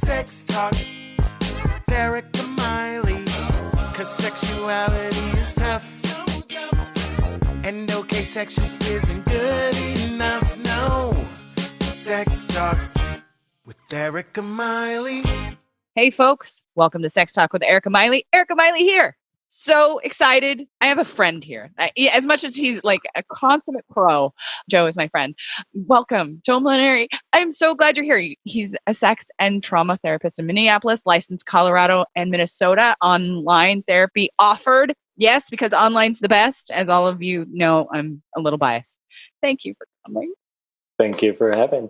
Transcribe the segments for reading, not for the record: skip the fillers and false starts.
Sex Talk with Erika Miley. 'Cause sexuality is tough. And okay, sex just isn't good enough. No. Sex Talk with Erika Miley. Hey folks, welcome to Sex Talk with Erika Miley. Erika Miley here. So excited. I have a friend here. As much as he's like a consummate pro, Joe is my friend. Welcome, Joe Molinari. I'm so glad you're here. He's a sex and trauma therapist in Minneapolis, licensed Colorado and Minnesota. Online therapy offered. Yes, because online's the best. As all of you know, I'm a little biased. Thank you for coming. Thank you for having.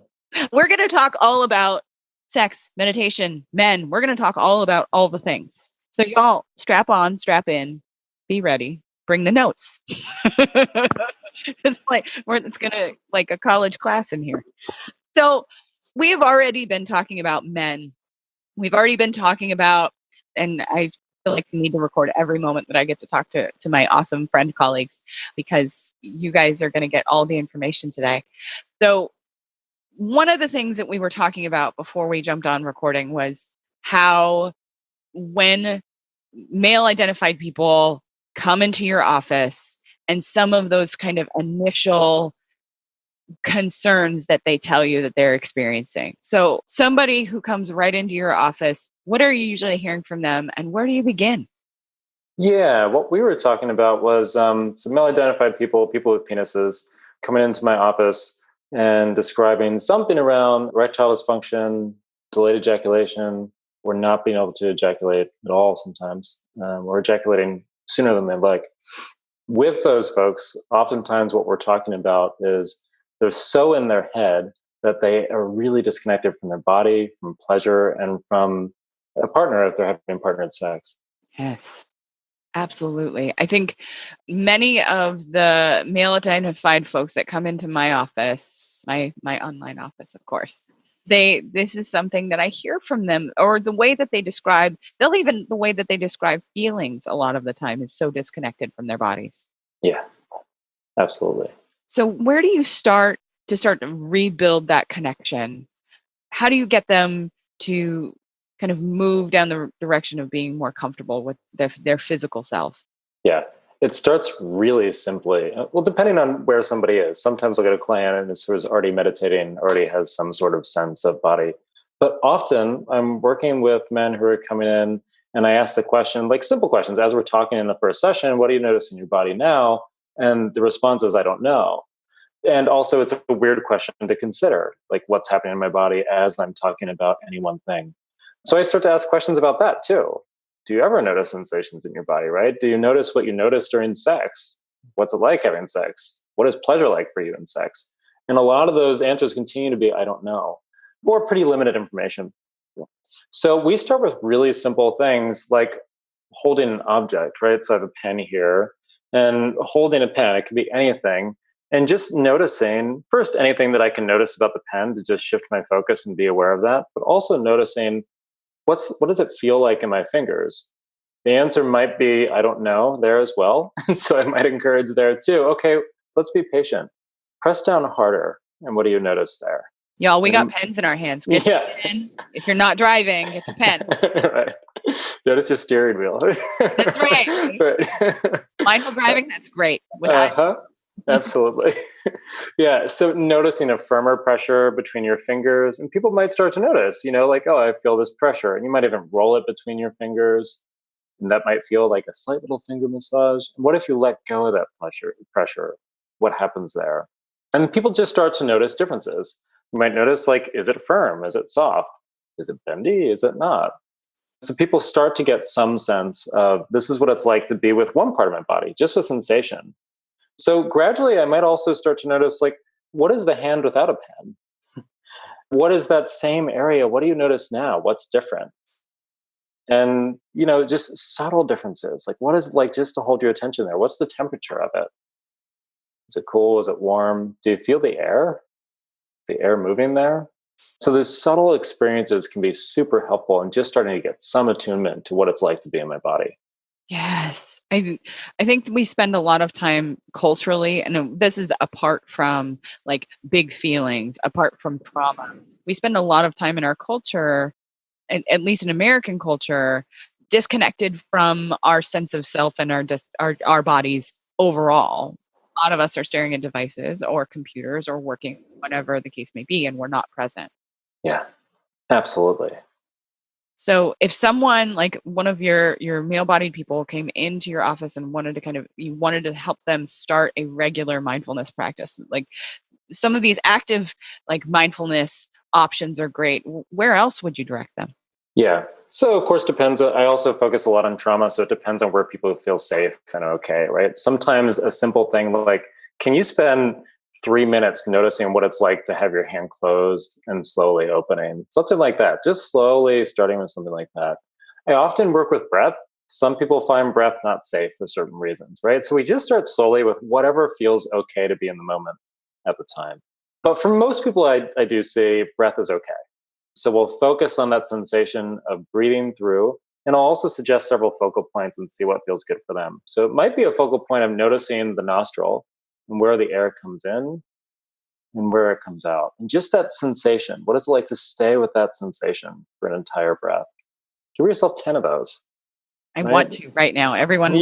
We're going to talk all about sex, meditation, men. We're going to talk all about all the things. So y'all strap on, strap in, be ready, bring the notes. It's going to like a college class in here. So we've already been talking about men. We've already been talking about, and I feel like I need to record every moment that I get to talk to my awesome friend colleagues, because you guys are going to get all the information today. So one of the things that we were talking about before we jumped on recording was how when male identified people come into your office and some of those kind of initial concerns that they tell you that they're experiencing. So somebody who comes right into your office, what are you usually hearing from them and where do you begin? Yeah, what we were talking about was some male identified people with penises coming into my office and describing something around erectile dysfunction, delayed ejaculation, or not being able to ejaculate at all sometimes, or ejaculating sooner than they'd like. With those folks, oftentimes what we're talking about is they're so in their head that they are really disconnected from their body, from pleasure, and from a partner if they're having partnered sex. Yes. Absolutely. I think many of the male identified folks that come into my office, my online office, of course, this is something that I hear from them, or the way that they describe, the way that they describe feelings a lot of the time is so disconnected from their bodies. Yeah, absolutely. So where do you start to rebuild that connection? How do you get them to kind of move down the direction of being more comfortable with their physical selves? Yeah, it starts really simply. Well, depending on where somebody is. Sometimes I'll get a client and is already meditating, already has some sort of sense of body. But often I'm working with men who are coming in and I ask the question, like simple questions, as we're talking in the first session, what do you notice in your body now? And the response is, I don't know. And also it's a weird question to consider, like what's happening in my body as I'm talking about any one thing. So I start to ask questions about that too. Do you ever notice sensations in your body, right? Do you notice what you notice during sex? What's it like having sex? What is pleasure like for you in sex? And a lot of those answers continue to be, I don't know, or pretty limited information. So we start with really simple things like holding an object, right? So I have a pen here and holding a pen, it could be anything. And just noticing first anything that I can notice about the pen to just shift my focus and be aware of that, but also noticing what does it feel like in my fingers? The answer might be, I don't know, there as well. And so I might encourage there too. Okay, let's be patient. Press down harder. And what do you notice there? Y'all, we got pens in our hands. Get your pen. If you're not driving, get the pen. Right. Notice your steering wheel. That's right. Right. Mindful driving, that's great. Absolutely. Yeah. So noticing a firmer pressure between your fingers, and people might start to notice, like, oh, I feel this pressure. And you might even roll it between your fingers. And that might feel like a slight little finger massage. And what if you let go of that pressure? What happens there? And people just start to notice differences. You might notice, like, is it firm? Is it soft? Is it bendy? Is it not? So people start to get some sense of this is what it's like to be with one part of my body, just with sensation. So gradually, I might also start to notice, like, what is the hand without a pen? What is that same area? What do you notice now? What's different? And, just subtle differences. Like, what is it like just to hold your attention there? What's the temperature of it? Is it cool? Is it warm? Do you feel the air? The air moving there? So those subtle experiences can be super helpful in just starting to get some attunement to what it's like to be in my body. Yes. I think we spend a lot of time culturally, and this is apart from like big feelings, apart from trauma. We spend a lot of time in our culture at least in American culture, disconnected from our sense of self and our bodies overall. A lot of us are staring at devices or computers or working, whatever the case may be, and we're not present. Yeah, absolutely. So if someone, like one of your male-bodied people, came into your office and you wanted to help them start a regular mindfulness practice, like some of these active like mindfulness options are great. Where else would you direct them? Yeah. So of course depends. I also focus a lot on trauma. So it depends on where people feel safe and okay, right? Sometimes a simple thing like, can you spend 3 minutes noticing what it's like to have your hand closed and slowly opening? Something like that. Just slowly starting with something like that. I often work with breath. Some people find breath not safe for certain reasons, right? So we just start slowly with whatever feels okay to be in the moment at the time. But for most people, I do say breath is okay. So we'll focus on that sensation of breathing through. And I'll also suggest several focal points and see what feels good for them. So it might be a focal point of noticing the nostril and where the air comes in and where it comes out. And just that sensation. What is it like to stay with that sensation for an entire breath? Give yourself 10 of those. I want to right now. Everyone,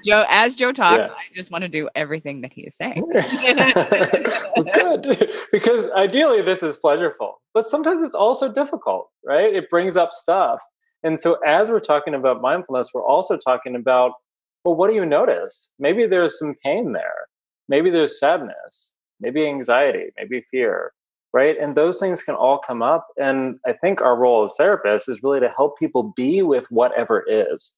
Joe, as Joe talks, I just want to do everything that he is saying. Good, because ideally this is pleasurable, but sometimes it's also difficult, right? It brings up stuff. And so as we're talking about mindfulness, we're also talking about, well, what do you notice? Maybe there's some pain there. Maybe there's sadness, maybe anxiety, maybe fear, right? And those things can all come up. And I think our role as therapists is really to help people be with whatever is.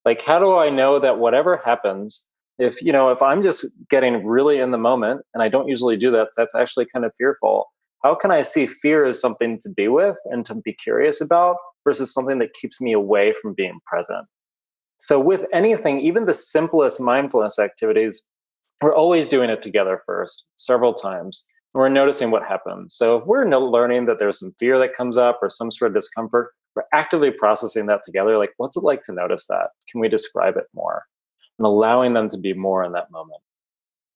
Like, how do I know that whatever happens, if I'm just getting really in the moment, and I don't usually do that, so that's actually kind of fearful. How can I see fear as something to be with and to be curious about versus something that keeps me away from being present? So with anything, even the simplest mindfulness activities, we're always doing it together first, several times. We're noticing what happens. So if we're learning that there's some fear that comes up or some sort of discomfort, we're actively processing that together. Like, what's it like to notice that? Can we describe it more? And allowing them to be more in that moment.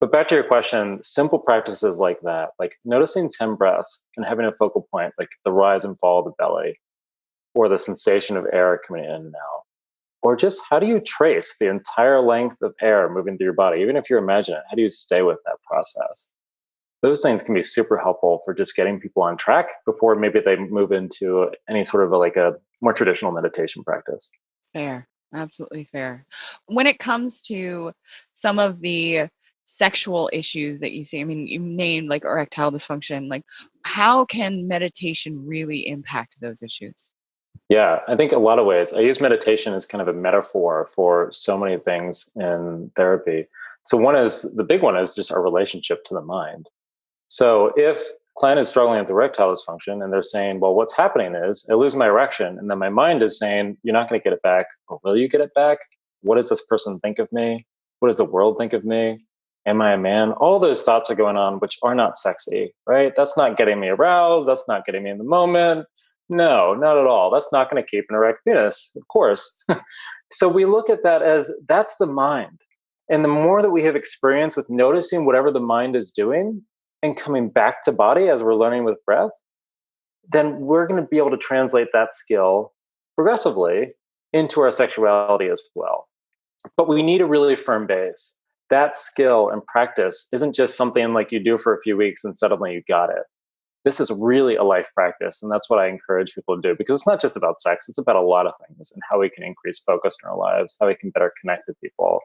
But back to your question, simple practices like that, like noticing 10 breaths and having a focal point, like the rise and fall of the belly, or the sensation of air coming in and out. Or just how do you trace the entire length of air moving through your body? Even if you imagine it, how do you stay with that process? Those things can be super helpful for just getting people on track before maybe they move into any sort of a more traditional meditation practice. Fair. Absolutely fair. When it comes to some of the sexual issues that you see, I mean, you named like erectile dysfunction, like how can meditation really impact those issues? Yeah, I think a lot of ways. I use meditation as kind of a metaphor for so many things in therapy. So the big one is just our relationship to the mind. So if client is struggling with erectile dysfunction and they're saying, well, what's happening is I lose my erection. And then my mind is saying, you're not going to get it back. Or will you get it back? What does this person think of me? What does the world think of me? Am I a man? All those thoughts are going on, which are not sexy, right? That's not getting me aroused. That's not getting me in the moment. No, not at all. That's not going to keep an erect penis, of course. So we look at that as that's the mind. And the more that we have experience with noticing whatever the mind is doing, and coming back to body as we're learning with breath, then we're going to be able to translate that skill progressively into our sexuality as well. But we need a really firm base. That skill and practice isn't just something like you do for a few weeks and suddenly you got it. This is really a life practice. And that's what I encourage people to do, because it's not just about sex. It's about a lot of things and how we can increase focus in our lives, how we can better connect with people.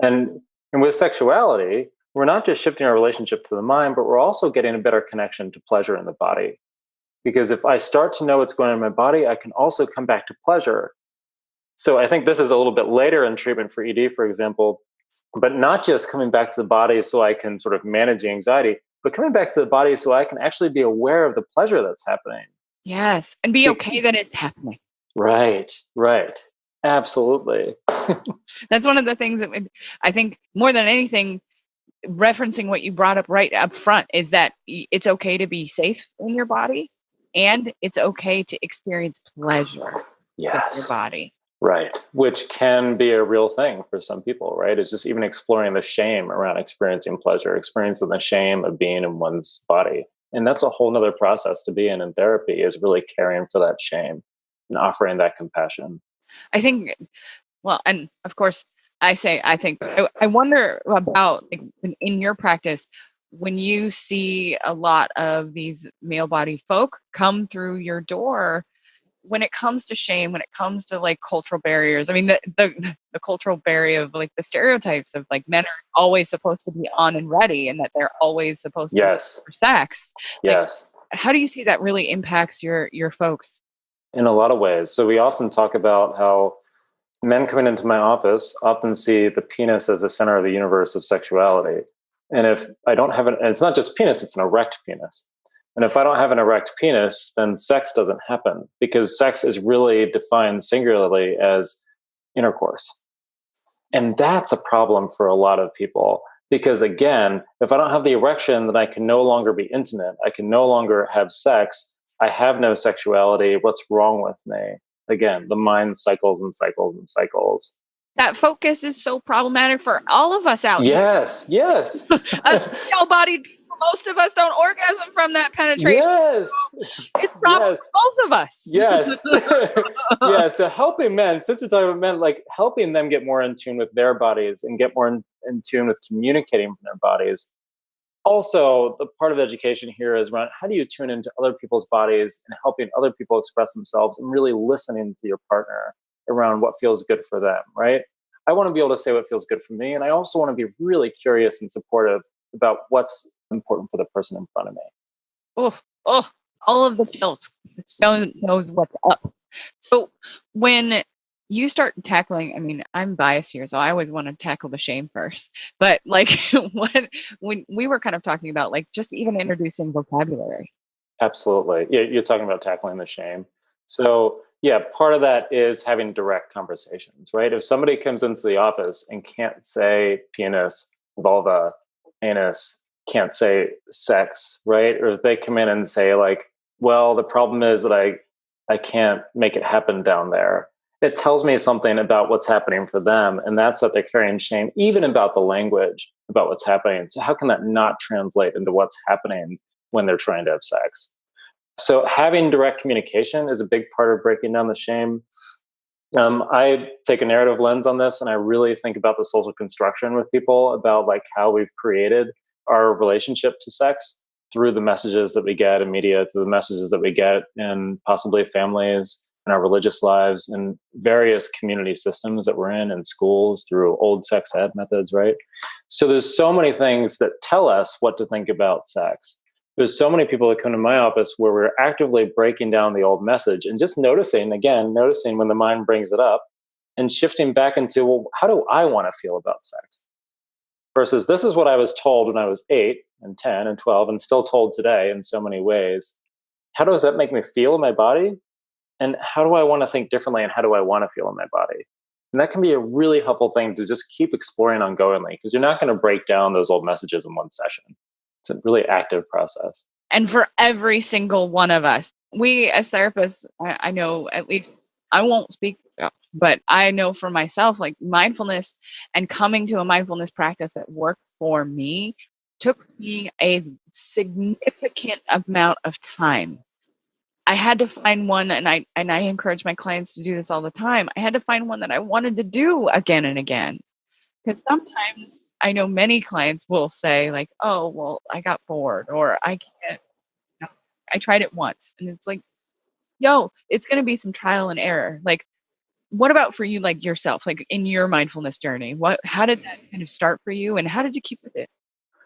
And with sexuality, we're not just shifting our relationship to the mind, but we're also getting a better connection to pleasure in the body. Because if I start to know what's going on in my body, I can also come back to pleasure. So I think this is a little bit later in treatment for ED, for example, but not just coming back to the body so I can sort of manage the anxiety, but coming back to the body so I can actually be aware of the pleasure that's happening. Yes. And be okay that it's happening. Right. Absolutely. That's one of the things that I think more than anything, referencing what you brought up right up front, is that it's okay to be safe in your body and it's okay to experience pleasure in your body. Right. Which can be a real thing for some people, right? It's just even exploring the shame around experiencing pleasure, experiencing the shame of being in one's body. And that's a whole nother process to be in therapy, is really caring for that shame. and offering that compassion. I think, well, and of course, I think, I wonder about like, in your practice, when you see a lot of these male bodied folk come through your door, when it comes to shame, when it comes to like cultural barriers, I mean, the cultural barrier of like the stereotypes of like men are always supposed to be on and ready and that they're always supposed to be for sex. Yes. How do you see that really impacts your folks? In a lot of ways. So we often talk about how men coming into my office often see the penis as the center of the universe of sexuality. And if I don't have and it's not just penis, it's an erect penis. And if I don't have an erect penis, then sex doesn't happen because sex is really defined singularly as intercourse. And that's a problem for a lot of people because, again, if I don't have the erection, then I can no longer be intimate. I can no longer have sex. I have no sexuality. What's wrong with me? Again, the mind cycles and cycles and cycles. That focus is so problematic for all of us out Yes. Us male-bodied people, most of us don't orgasm from that penetration. Yes. It's problem for both of us. Yes. Yeah. So helping men, since we're talking about men, like helping them get more in tune with their bodies and get more in tune with communicating with their bodies. Also, the part of education here is around how do you tune into other people's bodies and helping other people express themselves and really listening to your partner around what feels good for them, right? I want to be able to say what feels good for me. And I also want to be really curious and supportive about what's important for the person in front of me. All of the chills. Knows what's up. So when you start tackling, I mean, I'm biased here, so I always want to tackle the shame first. But like when we were kind of talking about like just even introducing vocabulary. Absolutely. Yeah, you're talking about tackling the shame. So yeah, part of that is having direct conversations, right? If somebody comes into the office and can't say penis, vulva, anus, can't say sex, right? Or if they come in and say like, well, the problem is that I can't make it happen down there. It tells me something about what's happening for them. And that's that they're carrying shame, even about the language, about what's happening. So how can that not translate into what's happening when they're trying to have sex? So having direct communication is a big part of breaking down the shame. I take a narrative lens on this, and I really think about the social construction with people about like how we've created our relationship to sex through the messages that we get in media, through the messages that we get in possibly families, in our religious lives, and various community systems that we're in schools through old sex ed methods, right? So there's so many things that tell us what to think about sex. There's so many people that come to my office where we're actively breaking down the old message and just noticing when the mind brings it up and shifting back into, well, how do I want to feel about sex? Versus this is what I was told when I was 8 and 10 and 12 and still told today in so many ways. How does that make me feel in my body? And how do I want to think differently and how do I want to feel in my body? And that can be a really helpful thing to just keep exploring ongoingly because you're not going to break down those old messages in one session. It's a really active process. And for every single one of us, we as therapists, I know at least I won't speak, but I know for myself, like mindfulness and coming to a mindfulness practice that worked for me took me a significant amount of time. I had to find one, and I encourage my clients to do this all the time. I had to find one that I wanted to do again and again. Because sometimes I know many clients will say like, oh, well, I got bored or I can't, I tried it once. And it's like, yo, it's going to be some trial and error. Like, what about for you, like yourself, like in your mindfulness journey? How did that kind of start for you and how did you keep with it?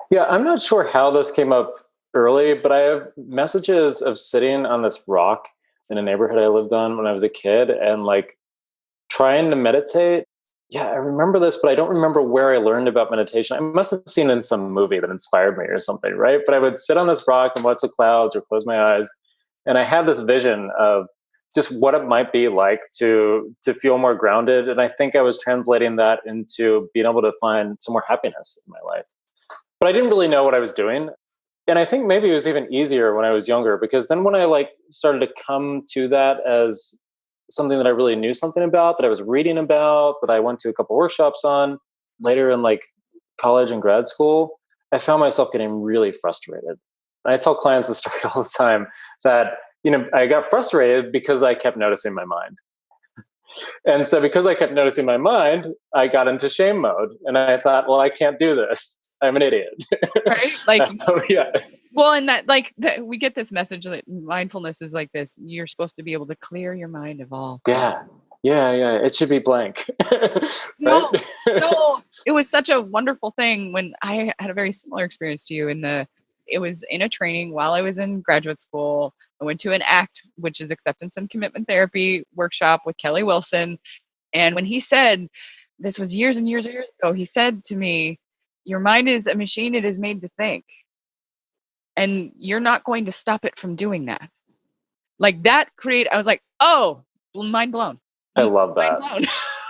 Yeah, I'm not sure how this came up early, but I have messages of sitting on this rock in a neighborhood I lived on when I was a kid and like trying to meditate. Yeah, I remember this, but I don't remember where I learned about meditation. I must have seen it in some movie that inspired me or something, right? But I would sit on this rock and watch the clouds or close my eyes. And I had this vision of just what it might be like to feel more grounded. And I think I was translating that into being able to find some more happiness in my life. But I didn't really know what I was doing. And I think maybe it was even easier when I was younger, because then when I like started to come to that as something that I really knew something about, that I was reading about, that I went to a couple workshops on later in like college and grad school, I found myself getting really frustrated. And I tell clients the story all the time that, I got frustrated because I kept noticing my mind. And so because I kept noticing my mind, I got into shame mode. And I thought, well, I can't do this. I'm an idiot. Right? Like, yeah. well, and that we get this message that mindfulness is like this. You're supposed to be able to clear your mind of all. Yeah. It should be blank. No, right? no. It was such a wonderful thing when I had a very similar experience to you it was in a training while I was in graduate school. I went to an ACT, which is acceptance and commitment therapy workshop with Kelly Wilson. And when he said, this was years and years and years ago, he said to me, your mind is a machine. It is made to think. And you're not going to stop it from doing that. Like that I was like, oh, mind blown. I love that.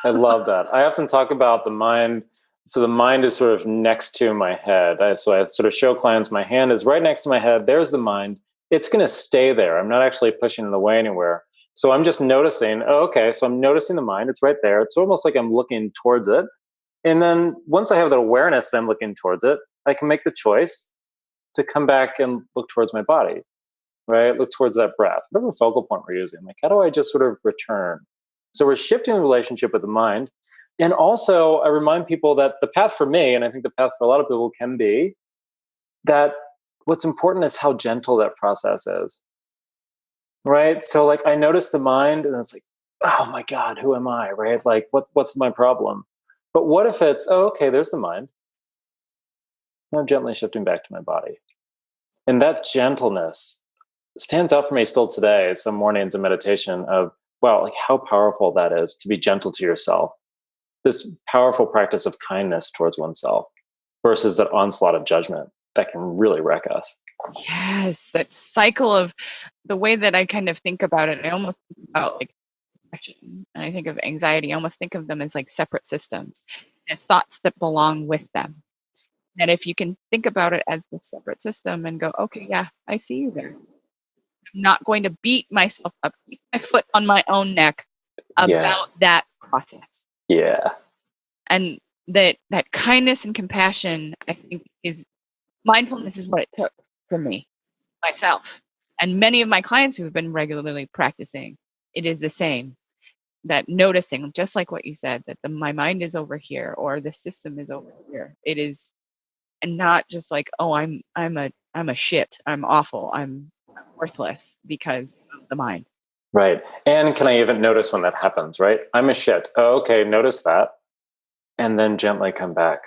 I love that. I often talk about the mind. So the mind is sort of next to my head. So I sort of show clients my hand is right next to my head. There's the mind. It's going to stay there. I'm not actually pushing it away anywhere. So I'm just noticing, so I'm noticing the mind. It's right there. It's almost like I'm looking towards it. And then once I have that awareness that I'm looking towards it, I can make the choice to come back and look towards my body, right? Look towards that breath, whatever focal point we're using. Like, how do I just sort of return? So we're shifting the relationship with the mind. And also, I remind people that the path for me, and I think the path for a lot of people can be, that what's important is how gentle that process is, right? So like, I notice the mind and it's like, oh my God, who am I, right? Like, what's my problem? But what if it's, there's the mind. Now I'm gently shifting back to my body. And that gentleness stands out for me still today, some mornings in meditation of, wow, like how powerful that is to be gentle to yourself. This powerful practice of kindness towards oneself versus that onslaught of judgment that can really wreck us. Yes, that cycle of the way that I kind of think about it. I almost think about like depression, and I think of anxiety. I almost think of them as like separate systems and thoughts that belong with them. And if you can think about it as a separate system and go, okay, yeah, I see you there. I'm not going to beat myself up, keep my foot on my own neck about that process. Yeah. And that kindness and compassion, I think, is mindfulness is what it took for me, myself. And many of my clients who have been regularly practicing, it is the same. That noticing, just like what you said, that my mind is over here or the system is over here. It is, and not just like, oh, I'm a shit, I'm awful, I'm worthless because of the mind. Right. And can I even notice when that happens, right? I'm a shit. Oh, okay, notice that. And then gently come back.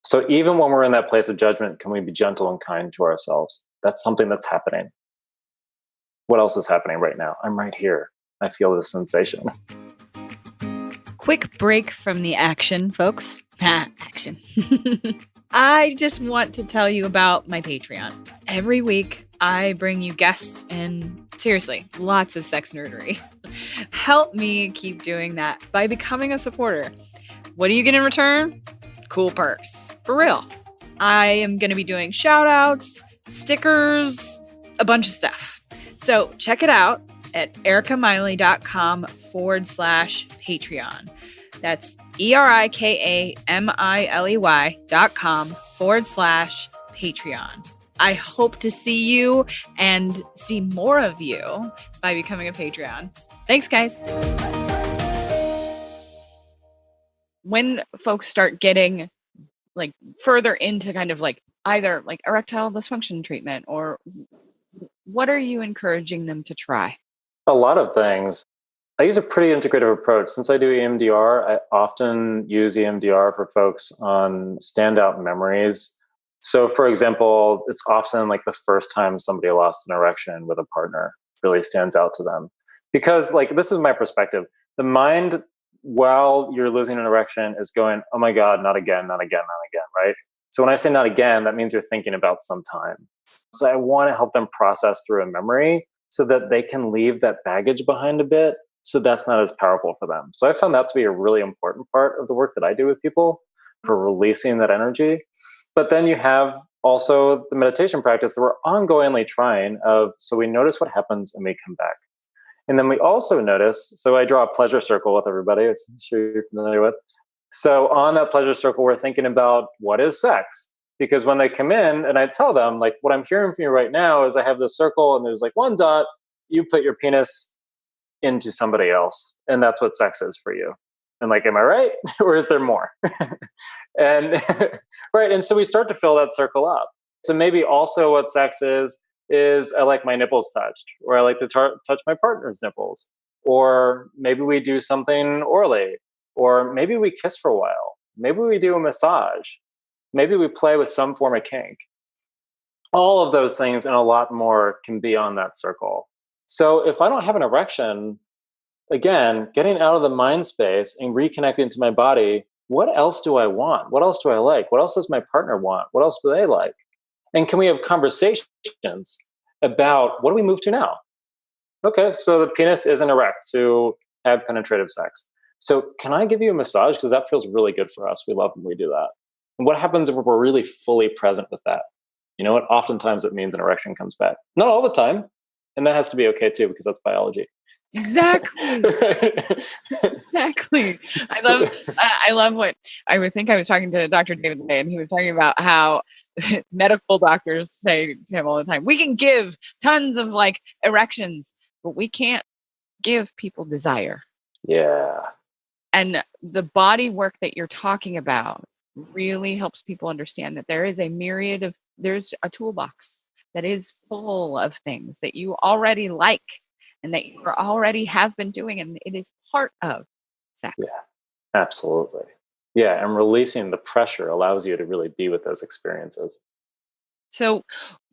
So even when we're in that place of judgment, can we be gentle and kind to ourselves? That's something that's happening. What else is happening right now? I'm right here. I feel this sensation. Quick break from the action, folks. Action. I just want to tell you about my Patreon. Every week, I bring you guests and seriously, lots of sex nerdery. Help me keep doing that by becoming a supporter. What do you get in return? Cool perks. For real. I am going to be doing shout outs, stickers, a bunch of stuff. So check it out at erikamiley.com/Patreon. That's erikamiley.com/Patreon. I hope to see you and see more of you by becoming a Patreon. Thanks, guys. When folks start getting like further into kind of like either like erectile dysfunction treatment, or what are you encouraging them to try? A lot of things. I use a pretty integrative approach. Since I do EMDR, I often use EMDR for folks on standout memories. So for example, it's often like the first time somebody lost an erection with a partner really stands out to them. Because like, this is my perspective. The mind, while you're losing an erection, is going, oh my God, not again, not again, not again, right? So when I say not again, that means you're thinking about some time. So I want to help them process through a memory so that they can leave that baggage behind a bit, so that's not as powerful for them. So I found that to be a really important part of the work that I do with people for releasing that energy. But then you have also the meditation practice that we're ongoingly trying of, so we notice what happens and we come back. And then we also notice, so I draw a pleasure circle with everybody, I'm sure you're familiar with. So on that pleasure circle, we're thinking about what is sex? Because when they come in and I tell them, like, what I'm hearing from you right now is I have this circle and there's like one dot, you put your penis into somebody else, and that's what sex is for you. And like, am I right? Or is there more? And right. And so we start to fill that circle up. So maybe also what sex is I like my nipples touched, or I like to touch my partner's nipples, or maybe we do something orally, or maybe we kiss for a while. Maybe we do a massage. Maybe we play with some form of kink. All of those things and a lot more can be on that circle. So if I don't have an erection, again, getting out of the mind space and reconnecting to my body, what else do I want? What else do I like? What else does my partner want? What else do they like? And can we have conversations about what do we move to now? Okay, so the penis isn't erect to have penetrative sex. So can I give you a massage? Because that feels really good for us. We love when we do that. And what happens if we're really fully present with that? You know what? Oftentimes it means an erection comes back. Not all the time. And that has to be okay too, because that's biology. Exactly. Exactly. I love what I was talking to Dr. David today, and he was talking about how medical doctors say to him all the time, we can give tons of like erections, but we can't give people desire. Yeah. And the body work that you're talking about really helps people understand that there is there's a toolbox that is full of things that you already like and that you already have been doing, and it is part of sex. Yeah, absolutely. Yeah, and releasing the pressure allows you to really be with those experiences. So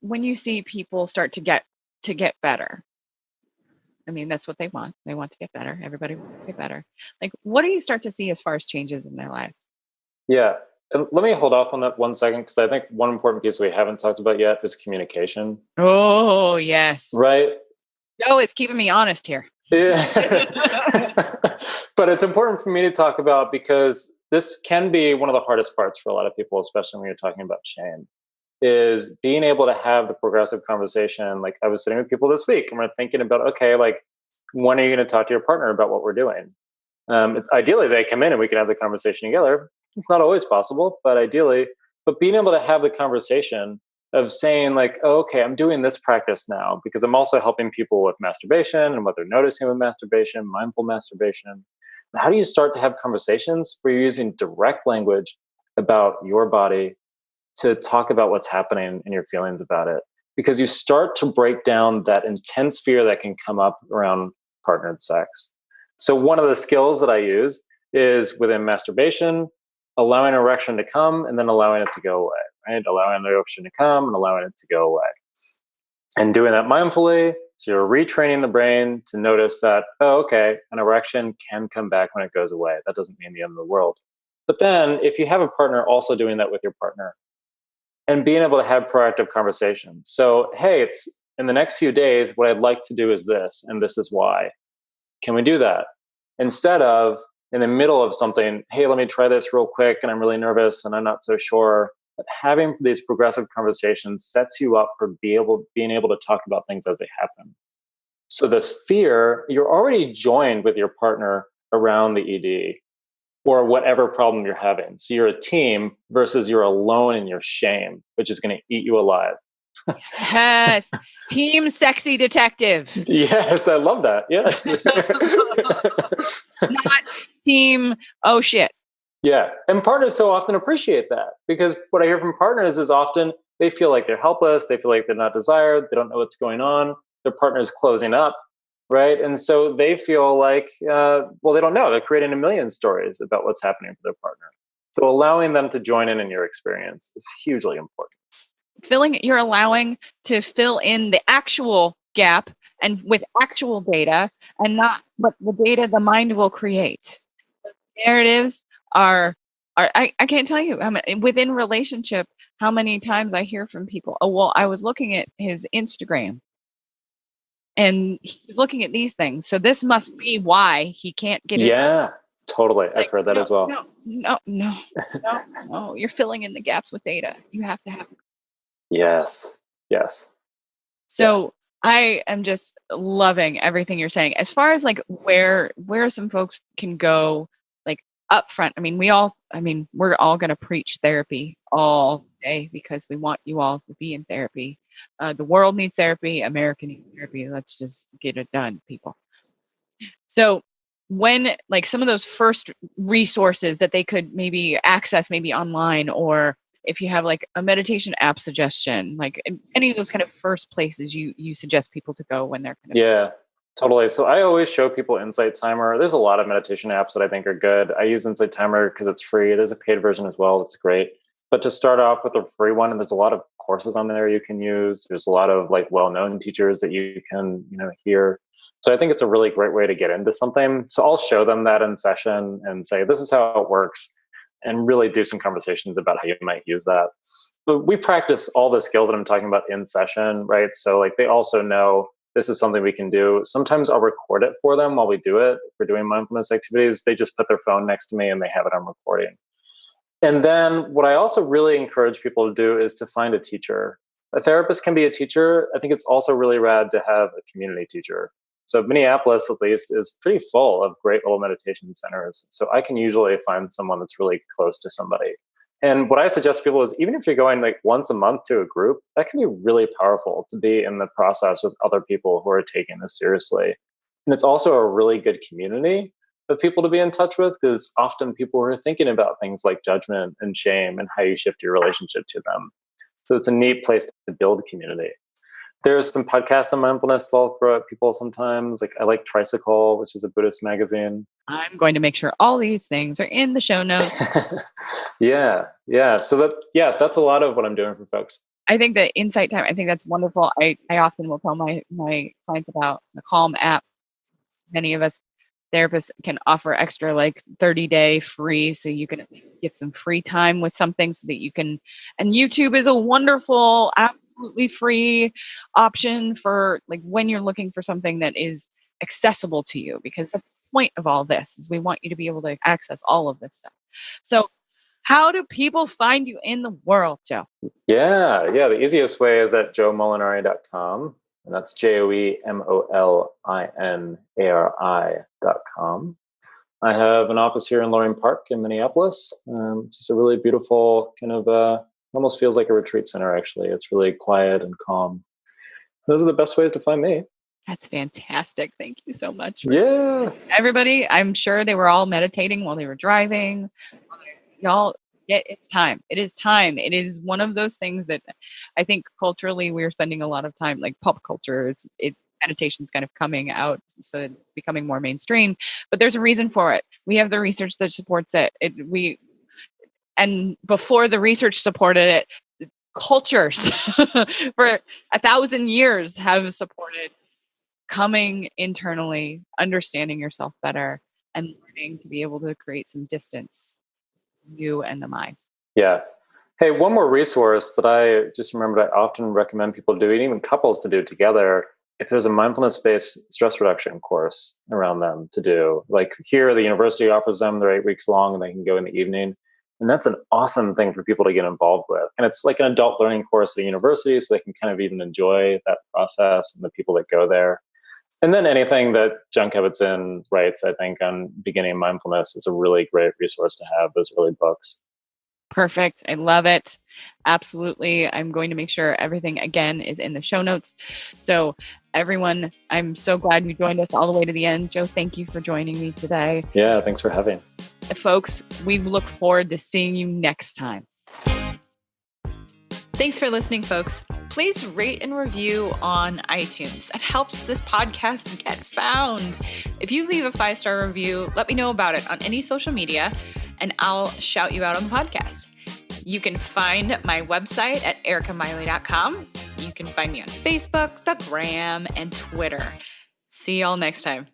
when you see people start to get better, I mean, that's what they want. They want to get better. Everybody wants to get better. Like, what do you start to see as far as changes in their lives? Yeah. And let me hold off on that 1 second, because I think one important piece we haven't talked about yet is communication. Oh, yes. Right? No, it's keeping me honest here. Yeah. But it's important for me to talk about, because this can be one of the hardest parts for a lot of people, especially when you're talking about shame, is being able to have the progressive conversation. Like, I was sitting with people this week and we're thinking about, okay, like, when are you going to talk to your partner about what we're doing? It's ideally they come in and we can have the conversation together. It's not always possible, but ideally, but being able to have the conversation of saying like, oh, okay, I'm doing this practice now because I'm also helping people with masturbation and what they're noticing with masturbation, mindful masturbation. How do you start to have conversations where you're using direct language about your body to talk about what's happening and your feelings about it? Because you start to break down that intense fear that can come up around partnered sex. So one of the skills that I use is within masturbation, allowing erection to come and then allowing it to go away, right? Allowing the erection to come and allowing it to go away. And doing that mindfully, so you're retraining the brain to notice that, oh, okay, an erection can come back when it goes away. That doesn't mean the end of the world. But then if you have a partner also doing that with your partner and being able to have proactive conversations. So, hey, it's in the next few days, what I'd like to do is this, and this is why. Can we do that? Instead of in the middle of something, hey, let me try this real quick, and I'm really nervous and I'm not so sure. But having these progressive conversations sets you up for being able to talk about things as they happen. So the fear, you're already joined with your partner around the ED or whatever problem you're having. So you're a team versus you're alone in your shame, which is going to eat you alive. Yes. Team sexy detective. Yes, I love that. Yes. Not team, oh shit. Yeah. And partners so often appreciate that, because what I hear from partners is often they feel like they're helpless. They feel like they're not desired. They don't know what's going on. Their partner's closing up. Right. And so they feel like, well, they don't know. They're creating a million stories about what's happening for their partner. So allowing them to join in your experience is hugely important. You're allowing to fill in the actual gap and with actual data and not but the data the mind will create. Narratives are I can't tell you how many, within relationship, how many times I hear from people, oh, well, I was looking at his Instagram and he's looking at these things. So this must be why he can't get it. Yeah, totally. Like, I've heard that as well. No. You're filling in the gaps with data. You have to have. Yes. So I am just loving everything you're saying. As far as like where some folks can go, like upfront. We're all going to preach therapy all day because we want you all to be in therapy. The world needs therapy. America needs therapy. Let's just get it done, people. So when like some of those first resources that they could maybe access, maybe online, or if you have like a meditation app suggestion, like any of those kind of first places you suggest people to go when they're kind of Yeah, totally. So I always show people Insight Timer. There's a lot of meditation apps that I think are good. I use Insight Timer because it's free. There's a paid version as well. It's great. But to start off with a free one, and there's a lot of courses on there you can use. There's a lot of like well-known teachers that you can, hear. So I think it's a really great way to get into something. So I'll show them that in session and say, this is how it works, and really do some conversations about how you might use that. But we practice all the skills that I'm talking about in session, right? So like they also know this is something we can do. Sometimes I'll record it for them while we do it. If we're doing mindfulness activities, they just put their phone next to me and they have it on recording. And then what I also really encourage people to do is to find a teacher. A therapist can be a teacher. I think it's also really rad to have a community teacher. So Minneapolis, at least, is pretty full of great little meditation centers. So I can usually find someone that's really close to somebody. And what I suggest to people is even if you're going like once a month to a group, that can be really powerful to be in the process with other people who are taking this seriously. And it's also a really good community of people to be in touch with, because often people are thinking about things like judgment and shame and how you shift your relationship to them. So it's a neat place to build a community. There's some podcasts on mindfulness that I'll throw at people sometimes. Like I like Tricycle, which is a Buddhist magazine. I'm going to make sure all these things are in the show notes. Yeah. So that's a lot of what I'm doing for folks. I think the Insight Time, I think that's wonderful. I often will tell my clients about the Calm app. Many of us therapists can offer extra like 30-day free, so you can get some free time with something so that you can, and YouTube is a wonderful, absolutely free option for like when you're looking for something that is accessible to you, because that's the point of all this is we want you to be able to access all of this stuff. So how do people find you in the world, Joe? Yeah. The easiest way is at joemolinari.com. And that's JoeMolinari.com. I have an office here in Loring Park in Minneapolis. It's just a really beautiful kind of, almost feels like a retreat center, actually. It's really quiet and calm. Those are the best ways to find me. That's fantastic. Thank you so much. Yeah. Everybody, I'm sure they were all meditating while they were driving. Y'all, it's time. It is time. It is one of those things that I think culturally we're spending a lot of time, like pop culture. Meditation's kind of coming out, so it's becoming more mainstream. But there's a reason for it. We have the research that supports it. And before the research supported it, cultures for 1,000 years have supported coming internally, understanding yourself better, and learning to be able to create some distance, you and the mind. Yeah. Hey, one more resource that I just remembered I often recommend people do, and even couples to do together, if there's a mindfulness-based stress reduction course around them to do. Like here, the university offers them, they're 8 weeks long and they can go in the evening. And that's an awesome thing for people to get involved with. And it's like an adult learning course at a university, so they can kind of even enjoy that process and the people that go there. And then anything that Jon Kabat-Zinn writes, I think, on beginning mindfulness is a really great resource to have, those early books. Perfect. I love it. Absolutely. I'm going to make sure everything, again, is in the show notes. So everyone, I'm so glad you joined us all the way to the end. Joe, thank you for joining me today. Yeah, thanks for having. Folks, we look forward to seeing you next time. Thanks for listening, folks. Please rate and review on iTunes. It helps this podcast get found. If you leave a 5-star review, let me know about it on any social media, and I'll shout you out on the podcast. You can find my website at erikamiley.com. You can find me on Facebook, the Gram, and Twitter. See y'all next time.